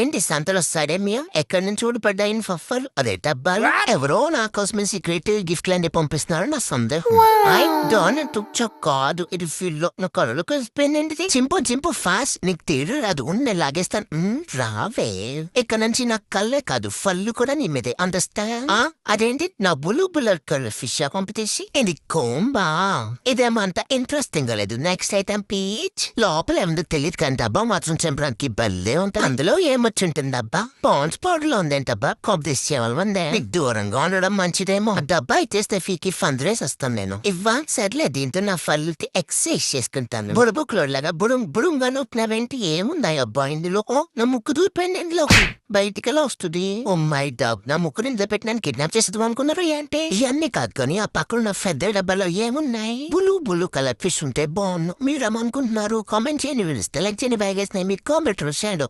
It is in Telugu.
ఏంటి సంతలో సడేమియా ఎక్కడి నుంచి ఊడిపడ్డాయి ఫఫర్ అదే డబ్బాలు ఎవరో నా కోసం సీక్రెట్ గిఫ్ట్లన్నీ పంపిస్తున్నారు నా సందేహం ఐ డోంట్ కాదు ఇది ఫీల్ నా కళ్ళు కలిసిపోయింది చింపు ఫాస్ట్ నీకు తీరు అది ఉండి లాగేస్తాను రావే ఇక్కడ నుంచి నా కళ్ళే కాదు ఫళ్ళు కూడా నీ మీదే అండర్స్టాండ్ అదేంటి నా బులర్ కలర్ ఫిష్ పంపితేసి ఇది కోంబా ఇదేమో అంత ఇంట్రెస్టింగ్ గా లేదు నెక్స్ట్ ఐటమ్ పీచ్ లోపల ఏముందో తెలియదు కానీ డబ్బా మాత్రం చంపడానికి బల్లే ఉంటుంది అందులో ఏమొచ్చుంటుందబ్బా పాన్స్ పౌడర్ లో ఉందేంటబ్బా కాంపిటీస్ చేయాలందే నీకు దూరంగా ఉండడం మంచిదేమో ఆ డబ్బా అయితే స్టెఫీకి ఫందరేసి వస్తాను నేను సర్లే దీంతో నా ఫళ్ళు ఎక్సైజ్ చేసుకుంటాను బుడబుక్లోడ్ లాగా బుడుంగా నొప్పినవేంటి ఏముందా అబ్బా ఇందులో నా ముక్కు దూరిపోయింది ఇందులోకి బయటికి ఎలా వస్తుంది ఓ మై డబ్ నా ముక్కు నింద పెట్టినాను కిడ్నాప్ చేసేద్దాం అనుకున్నారు ఏంటి ఇవన్నీ కాదు కానీ ఆ పక్కన పెద్ద డబ్బాలో ఏమున్నాయి బ్లూ కలర్ ఫిష్ ఉంటే బాగున్ను మీరేమనుకుంటున్నారు కామెంట్ చేయని వినిస్తే లైక్ చేయని బ్యాగేసినాయి మీ కామెంట్ షేర్